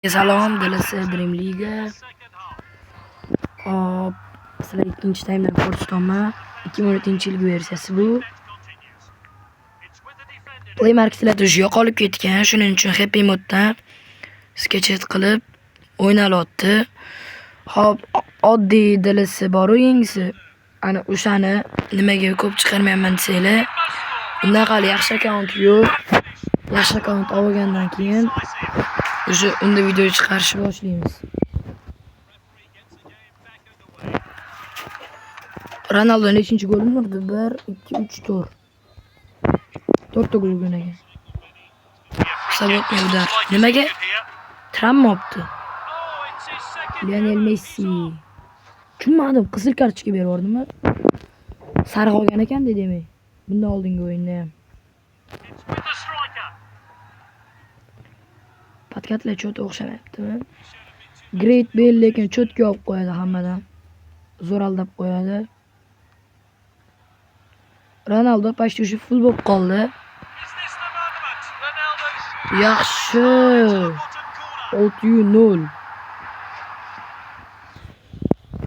Salom, Dallas Dream Liga. Hop, sizlar ikkinchi taymdan ko'rsatma. 2013-yilgi versiyasi bu. Play marketinglarda yo'qolib ketgan, shuning uchun Happy Mode'dan sketchet qilib o'ynalyapti. Hop, oddiy Dallas bor o'yingisi. Ana o'shani nimaga ko'p chiqarmayman desanglar, bundan qali yaxshi akkaunt yo'q. Yaxshi akkaunt olgandan keyin o'sha unda video chiqarishni boshlaymiz. Ronaldo nechinchi golini urdi? 1 2 3 4. 4 ta gol urgan ekan. Hisobotni udar. Nimaga? Travma olibdi. Lionel Messi. Tushunmadim, qizil kartochka berib yubordimi? Sariq olgan ekan demak. Bundan oldingi o'yinda ham. Patkatlar cho'ta o'xshamayaptimi? Great Bale lekin cho'tga olib qo'yadi hammadan. Zo'r aldab qo'yadi. Ronaldo pashti shu full bo'lib qoldi. Yaxshi. 6-0.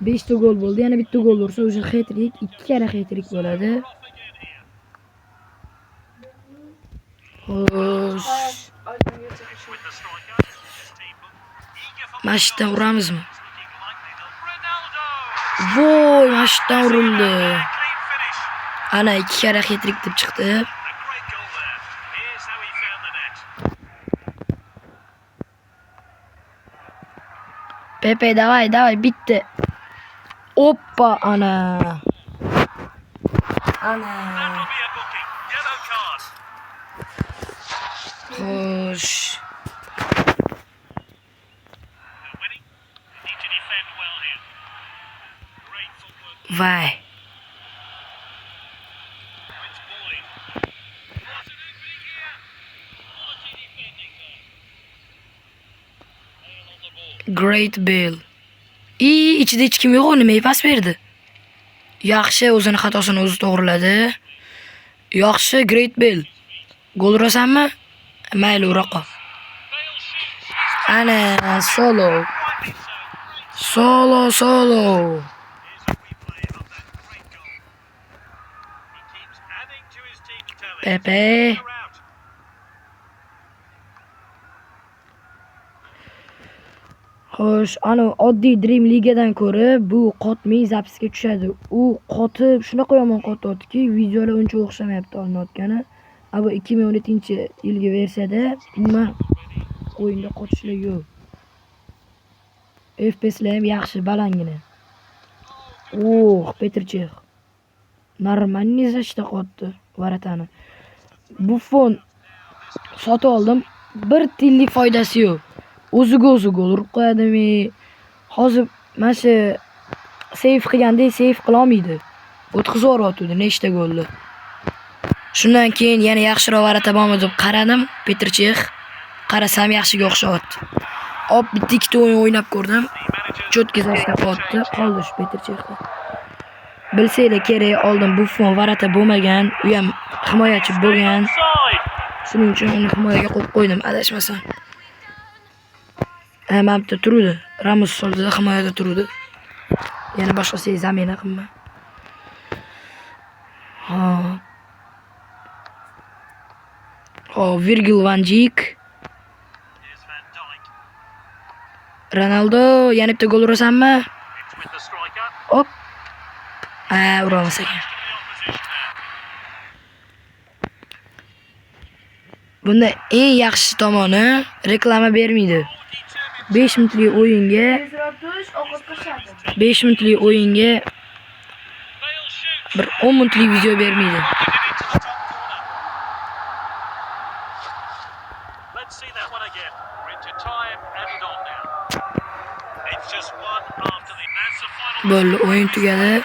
5 ta gol bo'ldi. Yana bitta gol ursa o'sha hat-trick, 2 karra hat-trick bo'ladi. Xo'sh. Mashdan uramizmi? Voy, mashdan urildi. Ana 2 karra hat-trick deb chiqdi. Pepe, давай, bitti. Oppa, ana. Xo'sh. Vay. Great Bale. İçida hech kim yo'q, nimaga pas berdi? Yaxshi, o'zini xatosini o'zi to'g'riladi. Yaxshi, Great Bale. Gol urasanmi? Mayli, ura qol. Ana, solo. Pepe. Xo'sh, ana oddiy Dream Ligadan ko'ra bu qotmay zapisga tushadi. U qotib, shunaqa yomon qotyaptiki, videolar uncha o'xshamayapti olinayotgani. Bu 2017-yilgi versiyada umuman o'yinda qotishlar yo'q. FPS'lar ham yaxshi, balangina. Petr Chech. Normalniy zashta qotdi Varatani. Buffon sotib oldim. 1 tiyinlik foydasi yo'q. O'zi gol urib qo'yadimi? Hozir mana shu save qilganda save qila olmaydi. O'tkazib yuboryapti nechta golni. Shundan keyin yana yaxshiroq varata bormi deb qaradim. Petr Chech. Qarasam yaxshiga o'xshayapti. Bitta ikkita o'yin o'ynab ko'rdim. Cho'tkizashda qoldi shu Petr Chechda. Bilsanglar kerak, oldin Buffon varata bo'lmagan, u ham himoyachi bo'lgan. Shuning uchun uni himoyaga qo'yib qo'ydim, adashmasam. Mana bitta turdi. Ramos soldida himoyada turdi. Yana boshqasi zamina qilma. Virgil van Dijk. Ronaldo, yana bitta gol urasanmi? Hop. Uramiz ekan. Bunda eng yaxshi tomoni reklama bermaydi. 5 minutlik o'yinga bir 10 minutlik video bermaydi. Bo'ldi, o'yin tugadi.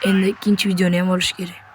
Endi ikkinchi videoni ham olish kerak.